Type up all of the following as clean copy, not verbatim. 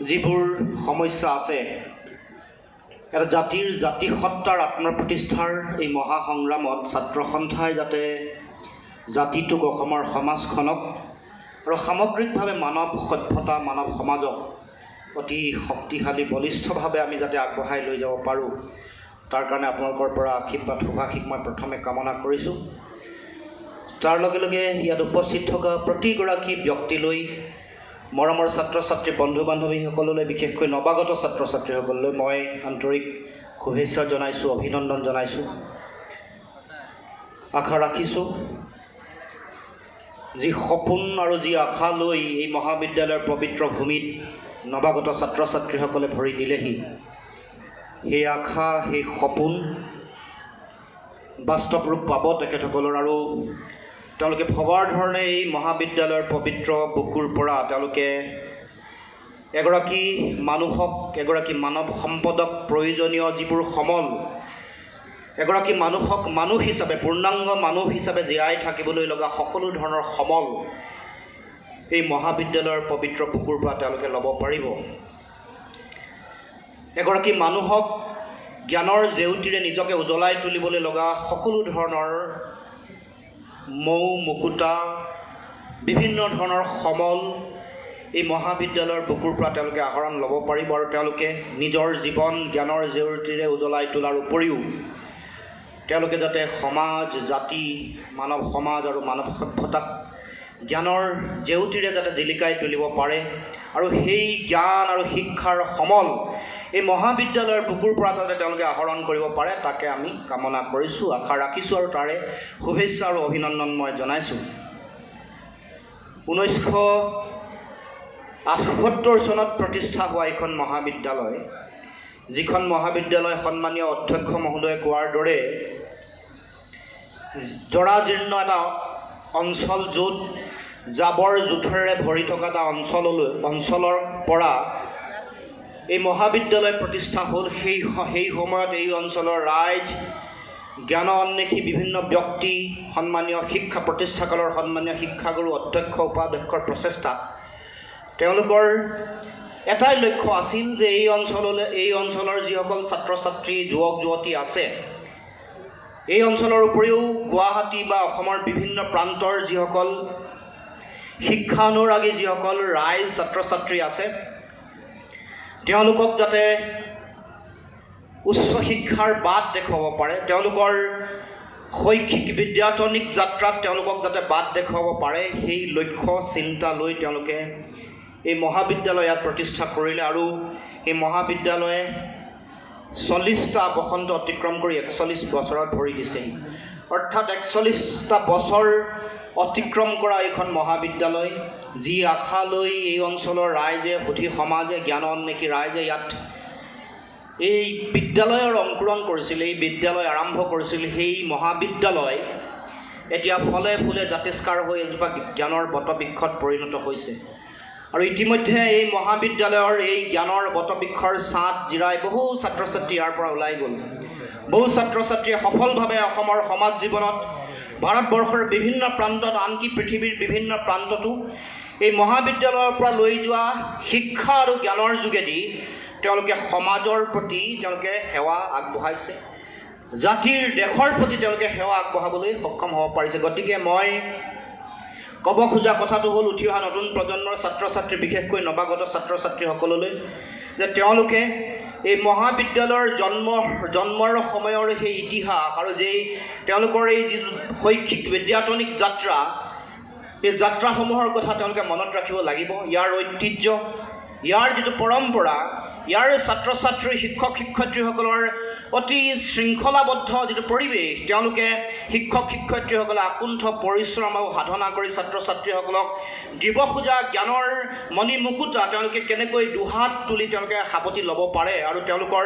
যিবোৰ সমস্যা আছে এটা জাতিসত্তাৰ আত্মপ্ৰতিষ্ঠাৰ এই মহাসংগ্ৰামত ছাত্ৰ সন্থাই যাতে জাতিটোক অসমৰ সমাজখনক আৰু সামগ্ৰিকভাৱে মানৱ সভ্যতা মানৱ সমাজক অতি শক্তিশালী বলিষ্ঠভাৱে আমি যাতে আগবঢ়াই লৈ যাব পাৰোঁ তাৰ কাৰণে আপোনালোকৰ পৰা আশীৰ্বাদ শুভাশীষ মই প্ৰথমে কামনা কৰিছোঁ। তাৰ লগে লগে ইয়াত উপস্থিত থকা প্ৰতিগৰাকী ব্যক্তিলৈ মৰমৰ ছাত্ৰ ছাত্ৰী বন্ধু বান্ধৱীসকললৈ বিশেষকৈ নৱাগত ছাত্ৰ ছাত্ৰীসকললৈ মই আন্তৰিক শুভেচ্ছা জনাইছোঁ, অভিনন্দন জনাইছোঁ। আশা ৰাখিছোঁ যি সপোন আৰু যি আশা লৈ এই মহাবিদ্যালয়ৰ পবিত্ৰ ভূমিত নৱাগত ছাত্ৰ ছাত্ৰীসকলে ভৰি দিলেহি, সেই আশা সেই সপোন বাস্তৱ ৰূপ পাব তেখেতসকলৰ আৰু তেওঁলোকে ভবাৰ ধৰণে এই মহাবিদ্যালয়ৰ পবিত্ৰ বুকুৰ পৰা তেওঁলোকে এগৰাকী মানুহক এগৰাকী মানৱ সম্পদক প্ৰয়োজনীয় যিবোৰ সমল এগৰাকী মানুহক মানুহ হিচাপে পূৰ্ণাংগ মানুহ হিচাপে জীয়াই থাকিবলৈ লগা সকলো ধৰণৰ সমল এই মহাবিদ্যালয়ৰ পবিত্ৰ বুকুৰ পৰা তেওঁলোকে ল'ব পাৰিব। এগৰাকী মানুহক জ্ঞানৰ জেউতিৰে নিজকে উজ্বলাই তুলিবলৈ লগা সকলো ধৰণৰ মৌ মুকুতা বিভিন্ন ধৰণৰ সমল এই মহাবিদ্যালয়ৰ বুকুৰ পৰা তেওঁলোকে আহৰণ ল'ব পাৰিব আৰু তেওঁলোকে নিজৰ জীৱন জ্ঞানৰ জেউতিৰে উজ্বলাই তোলাৰ উপৰিও তেওঁলোকে যাতে সমাজ জাতি মানৱ সমাজ আৰু মানৱ সভ্যতাক জ্ঞানৰ জেউতিৰে যাতে জিলিকাই তুলিব পাৰে আৰু সেই জ্ঞান আৰু শিক্ষাৰ সমল এই মহাবিদ্যালয়ৰ বুকুৰ পৰা যাতে তেওঁলোকে আহৰণ কৰিব পাৰে তাকে আমি কামনা কৰিছোঁ, আশা ৰাখিছোঁ আৰু তাৰে শুভেচ্ছা আৰু অভিনন্দন মই জনাইছোঁ। 1978 চনত প্ৰতিষ্ঠা হোৱা এইখন মহাবিদ্যালয়, যিখন মহাবিদ্যালয় সন্মানীয় অধ্যক্ষ মহোদয়ে কোৱাৰ দৰে জৰাজীৰ্ণ এটা অঞ্চল য'ত জাবৰ জোঁথৰেৰে ভৰি থকা এটা অঞ্চলৰ পৰা এই মহাবিদ্যালয় প্ৰতিষ্ঠা হ'ল। সেই সময়ত এই অঞ্চলৰ ৰাইজ জ্ঞান অন্বেষী বিভিন্ন ব্যক্তি সন্মানীয় শিক্ষা প্ৰতিষ্ঠাকালৰ সন্মানীয় শিক্ষাগুৰু অধ্যক্ষ উপাধ্যক্ষৰ প্ৰচেষ্টাত তেওঁলোকৰ এটাই লক্ষ্য আছিল যে এই অঞ্চলৰ যিসকল ছাত্ৰ ছাত্ৰী যুৱক যুৱতী আছে এই অঞ্চলৰ উপৰিও গুৱাহাটী বা অসমৰ বিভিন্ন প্ৰান্তৰ যিসকল শিক্ষানুৰাগী যিসকল ৰাইজ ছাত্ৰ ছাত্ৰী আছে তেওঁলোকক যাতে উচ্চ শিক্ষাৰ বাট দেখুৱাব পাৰে, তেওঁলোকৰ শৈক্ষিক বিদ্যায়তনিক যাত্ৰাত তেওঁলোকক যাতে বাট দেখুৱাব পাৰে সেই লক্ষ্য চিন্তা লৈ তেওঁলোকে এই মহাবিদ্যালয় ইয়াত প্ৰতিষ্ঠা কৰিলে আৰু এই মহাবিদ্যালয়ে 40টা বসন্ত অতিক্ৰম কৰি 41 বছৰত ভৰি দিছেহি। অৰ্থাৎ 41টা বছৰ অতিক্ৰম কৰা এইখন মহাবিদ্যালয় যি আশা লৈ এই অঞ্চলৰ ৰাইজে সুধী সমাজে জ্ঞান অন্বেষী ৰাইজে ইয়াত এই বিদ্যালয়ৰ অংকুৰণ কৰিছিল, এই বিদ্যালয় আৰম্ভ কৰিছিল, সেই মহাবিদ্যালয় এতিয়া ফলে ফুলে জাতিষ্কাৰ হৈ এজোপা জ্ঞানৰ বটবৃক্ষত পৰিণত হৈছে আৰু ইতিমধ্যে এই মহাবিদ্যালয়ৰ এই জ্ঞানৰ বটবৃক্ষৰ ছাঁত জিৰাই বহু ছাত্ৰ ছাত্ৰী ইয়াৰ পৰা ওলাই গ'ল। বহু ছাত্ৰ ছাত্ৰীয়ে সফলভাৱে অসমৰ সমাজ জীৱনত ভাৰতবৰ্ষৰ বিভিন্ন প্ৰান্তত আনকি পৃথিৱীৰ বিভিন্ন প্ৰান্ততো এই মহাবিদ্যালয়ৰ পৰা লৈ যোৱা শিক্ষা আৰু জ্ঞানৰ যোগেদি তেওঁলোকে সমাজৰ প্ৰতি তেওঁলোকে সেৱা আগবঢ়াইছে, জাতিৰ দেশৰ প্ৰতি তেওঁলোকে সেৱা আগবঢ়াবলৈ সক্ষম হ'ব পাৰিছে। গতিকে মই ক'ব খোজা কথাটো হ'ল উঠি অহা নতুন প্ৰজন্মৰ ছাত্ৰ ছাত্ৰী বিশেষকৈ নৱাগত ছাত্ৰ ছাত্ৰীসকললৈ যে তেওঁলোকে এই মহাবিদ্যালয়ৰ জন্মৰ সময়ৰ সেই ইতিহাস আৰু তেওঁলোকৰ এই যিটো শৈক্ষিক বিদ্যায়তনিক যাত্ৰা এই যাত্ৰাসমূহৰ কথা তেওঁলোকে মনত ৰাখিব লাগিব। ইয়াৰ ঐতিহ্য, ইয়াৰ যিটো পৰম্পৰা, ইয়াৰ ছাত্ৰ ছাত্ৰী শিক্ষক শিক্ষয়িত্ৰীসকলৰ অতি শৃংখলাবদ্ধ যিটো পৰিৱেশ, তেওঁলোকে শিক্ষক শিক্ষয়িত্ৰীসকলে আকুণ্ঠ পৰিশ্ৰম আৰু সাধনা কৰি ছাত্ৰ ছাত্ৰীসকলক দিব খোজা জ্ঞানৰ মণি মুকুতা তেওঁলোকে কেনেকৈ দুহাত তুলি তেওঁলোকে সাৱটি ল'ব পাৰে আৰু তেওঁলোকৰ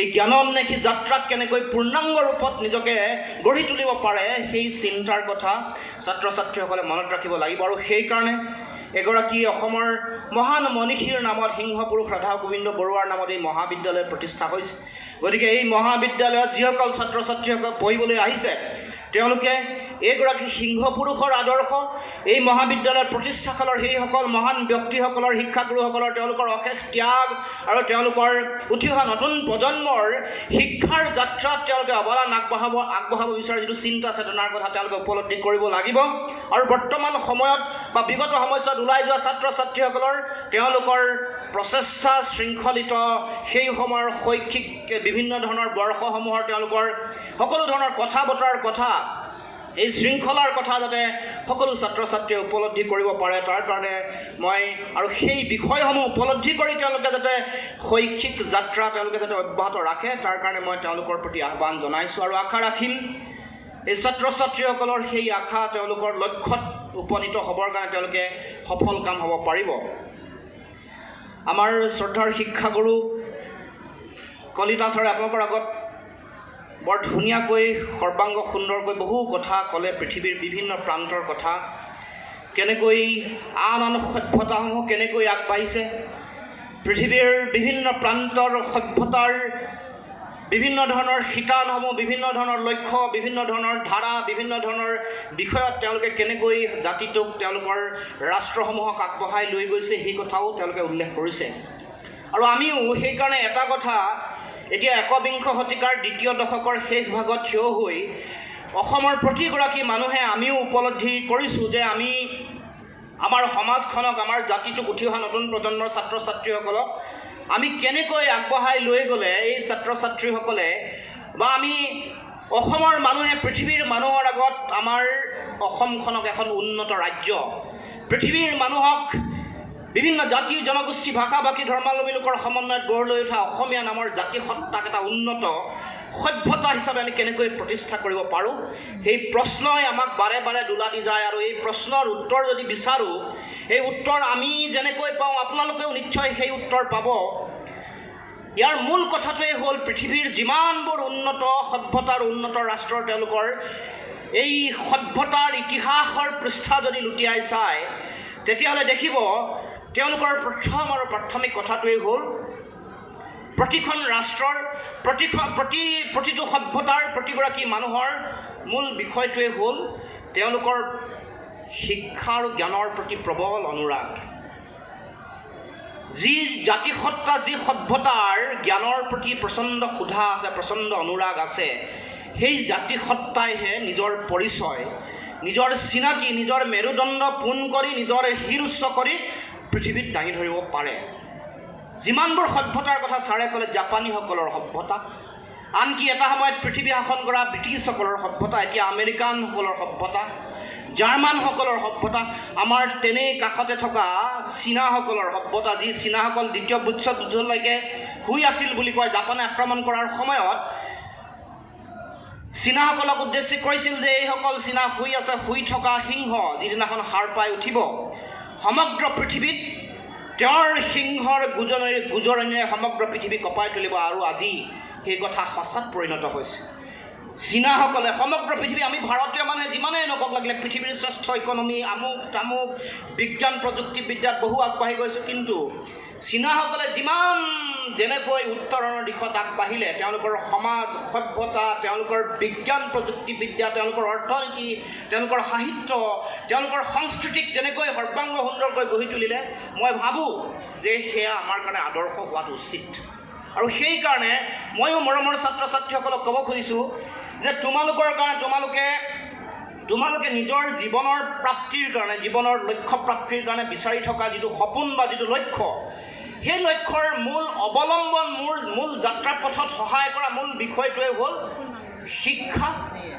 এই জ্ঞান অন্বেষী যাত্ৰাক কেনেকৈ পূৰ্ণাংগ ৰূপত নিজকে গঢ়ি তুলিব পাৰে সেই চিন্তাৰ কথা ছাত্ৰ ছাত্ৰীসকলে মনত ৰাখিব লাগিব। আৰু সেইকাৰণে এগৰাকী অসমৰ মহান মনীষীৰ নামত সিংহপুৰুষ ৰাধা গোবিন্দ বৰুৱাৰ নামত এই মহাবিদ্যালয় প্ৰতিষ্ঠা হৈছে। গতিকে এই মহাবিদ্যালয়ত যিসকল ছাত্ৰ ছাত্ৰীসকল পঢ়িবলৈ আহিছে তেওঁলোকে এইগৰাকী সিংহপুৰুষৰ আদৰ্শ এই মহাবিদ্যালয়ৰ প্ৰতিষ্ঠাকালৰ সেইসকল মহান ব্যক্তিসকলৰ শিক্ষাগুৰুসকলৰ তেওঁলোকৰ অশেষ ত্যাগ আৰু তেওঁলোকৰ উঠি অহা নতুন প্ৰজন্মৰ শিক্ষাৰ যাত্ৰাত তেওঁলোকে অৱদান আগবঢ়াব বিচৰা যিটো চিন্তা চেতনাৰ কথা তেওঁলোকে উপলব্ধি কৰিব লাগিব আৰু বৰ্তমান সময়ত বা বিগত সময়ছোৱাত ওলাই যোৱা ছাত্ৰ ছাত্ৰীসকলৰ তেওঁলোকৰ প্ৰচেষ্টা শৃংখলিত সেই সময়ৰ শৈক্ষিক বিভিন্ন ধৰণৰ বৰ্ষসমূহৰ তেওঁলোকৰ সকলো ধৰণৰ কথা বতৰাৰ কথা এই শৃংখলাৰ কথা যাতে সকলো ছাত্ৰ ছাত্ৰীয়ে উপলব্ধি কৰিব পাৰে তাৰ কাৰণে মই আৰু সেই বিষয়সমূহ উপলব্ধি কৰি তেওঁলোকে যাতে শৈক্ষিক যাত্ৰা তেওঁলোকে যাতে অব্যাহত ৰাখে তাৰ কাৰণে মই তেওঁলোকৰ প্ৰতি আহ্বান জনাইছোঁ আৰু আশা ৰাখিম এই ছাত্ৰ ছাত্ৰীসকলৰ সেই আশা তেওঁলোকৰ লক্ষ্যত উপনীত হ'বৰ কাৰণে তেওঁলোকে সফল কাম হ'ব পাৰিব। আমাৰ শ্ৰদ্ধাৰ শিক্ষাগুৰু কলিতা ছাৰে আপোনালোকৰ আগত বৰ ধুনীয়াকৈ সৰ্বাংগ সুন্দৰকৈ বহু কথা ক'লে পৃথিৱীৰ বিভিন্ন প্ৰান্তৰ কথা কেনেকৈ আন আন সভ্যতাসমূহ কেনেকৈ আগবাঢ়িছে পৃথিৱীৰ বিভিন্ন প্ৰান্তৰ সভ্যতাৰ বিভিন্ন ধৰণৰ শিতানসমূহ বিভিন্ন ধৰণৰ লক্ষ্য বিভিন্ন ধৰণৰ ধাৰা বিভিন্ন ধৰণৰ বিষয়ত তেওঁলোকে কেনেকৈ জাতিটোক তেওঁলোকৰ ৰাষ্ট্ৰসমূহক আগবঢ়াই লৈ গৈছে সেই কথাও তেওঁলোকে উল্লেখ কৰিছে আৰু আমিও সেইকাৰণে এটা কথা এতিয়া একবিংশ শতিকাৰ দ্বিতীয় দশকৰ শেষ ভাগত থিয় হৈ অসমৰ প্ৰতিগৰাকী মানুহে আমিও উপলব্ধি কৰিছোঁ যে আমি আমাৰ সমাজখনক আমাৰ জাতিটোক উঠি অহা নতুন প্ৰজন্মৰ ছাত্ৰ ছাত্ৰীসকলক আমি কেনেকৈ আগবঢ়াই লৈ গ'লে এই ছাত্ৰ ছাত্ৰীসকলে বা আমি অসমৰ মানুহে পৃথিৱীৰ মানুহৰ আগত আমাৰ অসমখনক এখন উন্নত ৰাজ্য পৃথিৱীৰ মানুহক বিভিন্ন জাতি জনগোষ্ঠী ভাষা ভাষী ধৰ্মাৱলম্বী লোকৰ সমন্বয়ত গঢ় লৈ উঠা অসমীয়া নামৰ জাতি সত্তাক এটা উন্নত সভ্যতা হিচাপে আমি কেনেকৈ প্ৰতিষ্ঠা কৰিব পাৰোঁ সেই প্ৰশ্নই আমাক বাৰে বাৰে দোলা দি যায় আৰু এই প্ৰশ্নৰ উত্তৰ যদি বিচাৰোঁ সেই উত্তৰ আমি যেনেকৈ পাওঁ আপোনালোকেও নিশ্চয় সেই উত্তৰ পাব। ইয়াৰ মূল কথাটোৱে হ'ল পৃথিৱীৰ যিমানবোৰ উন্নত সভ্যতাৰ উন্নত ৰাষ্ট্ৰৰ তেওঁলোকৰ এই সভ্যতাৰ ইতিহাসৰ পৃষ্ঠা যদি লুটিয়াই চায় তেতিয়াহ'লে দেখিব তেওঁলোকৰ প্ৰথম আৰু প্ৰাথমিক কথাটোৱেই হ'ল প্ৰতিখন ৰাষ্ট্ৰৰ প্ৰতিটো সভ্যতাৰ প্ৰতিগৰাকী মানুহৰ মূল বিষয়টোৱে হ'ল তেওঁলোকৰ শিক্ষা আৰু জ্ঞানৰ প্ৰতি প্ৰবল অনুৰাগ। যি জাতিসত্তা যি সভ্যতাৰ জ্ঞানৰ প্ৰতি প্ৰচণ্ড ক্ষুধা আছে প্ৰচণ্ড অনুৰাগ আছে সেই জাতিসত্তাইহে নিজৰ পৰিচয় নিজৰ চিনাকি নিজৰ মেৰুদণ্ড পোন কৰি নিজৰ শিৰ উচ্চ কৰি পৃথিৱীত দাঙি ধৰিব পাৰে। যিমানবোৰ সভ্যতাৰ কথা ছাৰে ক'লে জাপানীসকলৰ সভ্যতা আনকি এটা সময়ত পৃথিৱী শাসন কৰা ব্ৰিটিছসকলৰ সভ্যতা এতিয়া আমেৰিকানসকলৰ সভ্যতা জাৰ্মানসকলৰ সভ্যতা আমাৰ তেনেই কাষতে থকা চীনাসকলৰ সভ্যতা যি চীনাসকল দ্বিতীয় বিশ্বযুদ্ধলৈকে শুই আছিল বুলি কয় জাপানে আক্ৰমণ কৰাৰ সময়ত চীনাসকলক উদ্দেশ্যি কৈছিল যে এইসকল চীনা শুই আছে শুই থকা সিংহ যিদিনাখন সাৰ পাই উঠিব সমগ্ৰ পৃথিৱীত তেওঁৰ সিংহৰ গোজৰণিৰে সমগ্ৰ পৃথিৱী কঁপাই তুলিব আৰু আজি সেই কথা সঁচাত পৰিণত হৈছে। চীনাসকলে সমগ্ৰ পৃথিৱী আমি ভাৰতীয় মানুহে যিমানেই নকওক লাগিলে পৃথিৱীৰ শ্ৰেষ্ঠ ইকনমি আমুক তামুক বিজ্ঞান প্ৰযুক্তিবিদ্যাত বহু আগবাঢ়ি গৈছোঁ কিন্তু চীনাসকলে যিমান যেনেকৈ উত্তৰণৰ দিশত আগবাঢ়িলে তেওঁলোকৰ সমাজ সভ্যতা তেওঁলোকৰ বিজ্ঞান প্ৰযুক্তিবিদ্যা তেওঁলোকৰ অৰ্থনীতি তেওঁলোকৰ সাহিত্য তেওঁলোকৰ সংস্কৃতিক যেনেকৈ সৰ্বাংগ সুন্দৰকৈ গঢ়ি তুলিলে মই ভাবোঁ যে সেয়া আমাৰ কাৰণে আদৰ্শ হোৱাটো উচিত আৰু সেইকাৰণে ময়ো মৰমৰ ছাত্ৰ ছাত্ৰীসকলক ক'ব খুজিছোঁ যে তোমালোকৰ কাৰণে তোমালোকে নিজৰ জীৱনৰ প্ৰাপ্তিৰ কাৰণে জীৱনৰ লক্ষ্য প্ৰাপ্তিৰ কাৰণে বিচাৰি থকা যিটো সপোন বা যিটো লক্ষ্য সেই লক্ষ্যৰ মূল অৱলম্বন মূল যাত্ৰা পথত সহায় কৰা মূল বিষয়টোৱে হ'ল শিক্ষা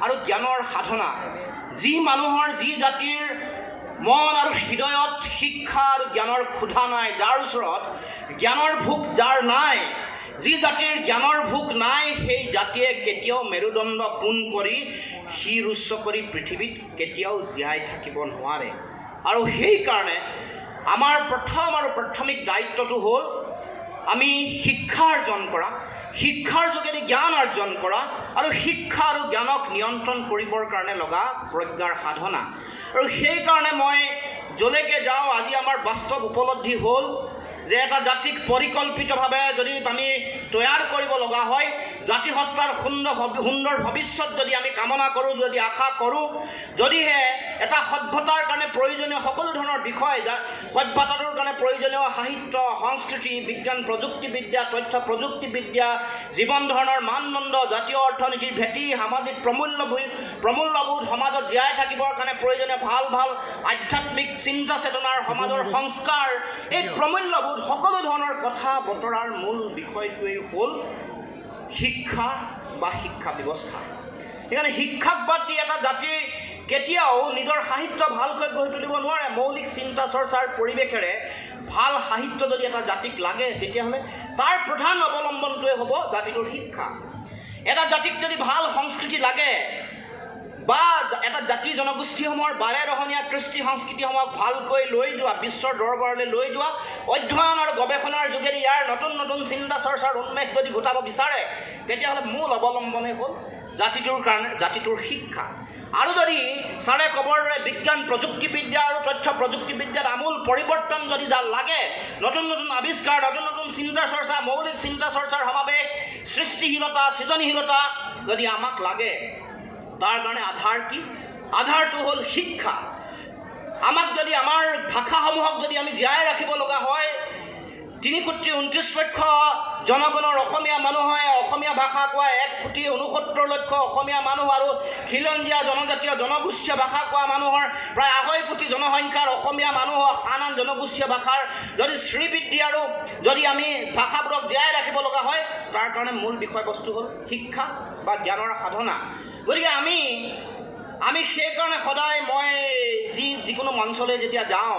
আৰু জ্ঞানৰ সাধনা। যি মানুহৰ যি জাতিৰ মন আৰু হৃদয়ত শিক্ষা আৰু জ্ঞানৰ ক্ষুধা নাই যাৰ ওচৰত জ্ঞানৰ ভোক যাৰ নাই যি জাতিৰ জ্ঞানৰ ভোক নাই সেই জাতিয়ে কেতিয়াও মেৰুদণ্ড পোন কৰি শিৰ উচ্চ কৰি পৃথিৱীত কেতিয়াও জীয়াই থাকিব নোৱাৰে আৰু সেইকাৰণে আমাৰ প্ৰথম আৰু প্ৰাথমিক দায়িত্বটো হ'ল আমি শিক্ষা অৰ্জন কৰা শিক্ষাৰ যোগেদি জ্ঞান অৰ্জন কৰা আৰু শিক্ষা আৰু জ্ঞানক নিয়ন্ত্ৰণ কৰিবৰ কাৰণে লগা প্ৰজ্ঞাৰ সাধনা আৰু সেইকাৰণে মই যলৈকে যাওঁ আজি আমাৰ বাস্তৱ উপলব্ধি হ'ল যে এটা জাতিক পৰিকল্পিতভাৱে যদি আমি তৈয়াৰ কৰিব লগা হয় জাতিসত্তাৰ সুন্দৰ ভৱিষ্যত যদি আমি কামনা কৰোঁ, যদি আশা কৰোঁ, যদিহে এটা সভ্যতাৰ কাৰণে প্ৰয়োজনীয় সকলো ধৰণৰ বিষয়, সভ্যতাটোৰ কাৰণে প্ৰয়োজনীয় সাহিত্য, সংস্কৃতি, বিজ্ঞান, প্ৰযুক্তিবিদ্যা, তথ্য প্ৰযুক্তিবিদ্যা, জীৱন ধৰণৰ মানদণ্ড, জাতীয় অৰ্থনীতিৰ ভেটি, সামাজিক প্ৰমূল্যবোধ, সমাজত জীয়াই থাকিবৰ কাৰণে প্ৰয়োজনীয় ভাল ভাল আধ্যাত্মিক চিন্তা চেতনাৰ, সমাজৰ সংস্কাৰ, এই প্ৰমূল্যবোধ সকলো ধৰণৰ কথা বতৰাৰ মূল বিষয়টোৱেই হ'ল শিক্ষা বা শিক্ষা ব্যৱস্থা। সেইকাৰণে শিক্ষাক বাদ দি এটা জাতি কেতিয়াও নিজৰ সাহিত্য ভালকৈ গঢ়ি তুলিব নোৱাৰে। মৌলিক চিন্তা চৰ্চাৰ পৰিৱেশেৰে ভাল সাহিত্য যদি এটা জাতিক লাগে, তেতিয়াহ'লে তাৰ প্ৰধান অৱলম্বনটোৱে হ'ব জাতিটোৰ শিক্ষা। এটা জাতিক যদি ভাল সংস্কৃতি লাগে বা এটা জাতি জনগোষ্ঠীসমূহৰ বাৰেৰহণীয়া কৃষ্টি সংস্কৃতিসমূহক ভালকৈ লৈ যোৱা, বিশ্বৰ দৰবাৰলৈ লৈ যোৱা, অধ্যয়ন আৰু গৱেষণাৰ যোগেদি ইয়াৰ নতুন নতুন চিন্তা চৰ্চাৰ উন্মেষ যদি ঘটাব বিচাৰে, তেতিয়াহ'লে মূল অৱলম্বনেই হ'ল জাতিটোৰ শিক্ষা। আৰু যদি ছাৰে ক'বৰ দৰে বিজ্ঞান, প্ৰযুক্তিবিদ্যা আৰু তথ্য প্ৰযুক্তিবিদ্যাত আমূল পৰিৱৰ্তন যদি যাৰ লাগে, নতুন নতুন আৱিষ্কাৰ, নতুন নতুন চিন্তা চৰ্চা, মৌলিক চিন্তা চৰ্চাৰ সমাৱেশ, সৃষ্টিশীলতা, সৃজনীশীলতা যদি আমাক লাগে, তাৰ কাৰণে আধাৰ কি? আধাৰটো হ'ল শিক্ষা। আমাক যদি আমাৰ ভাষাসমূহক যদি আমি জীয়াই ৰাখিব লগা হয়, ৩,২৯,০০,০০০ জনগণৰ অসমীয়া মানুহে অসমীয়া ভাষা কোৱা ১,৬৯,০০,০০০ অসমীয়া মানুহ আৰু খিলঞ্জীয়া জনজাতীয় জনগোষ্ঠীয় ভাষা কোৱা মানুহৰ প্ৰায় ২.৫ কোটি জনসংখ্যাৰ অসমীয়া মানুহ আন আন জনগোষ্ঠীয় ভাষাৰ যদি শ্ৰীবৃদ্ধি আৰু যদি আমি ভাষাবোৰক জীয়াই ৰাখিব লগা হয়, তাৰ কাৰণে মূল বিষয়বস্তু হ'ল শিক্ষা বা জ্ঞানৰ সাধনা। গতিকে আমি সেইকাৰণে সদায় মই যিকোনো মঞ্চলৈ যেতিয়া যাওঁ,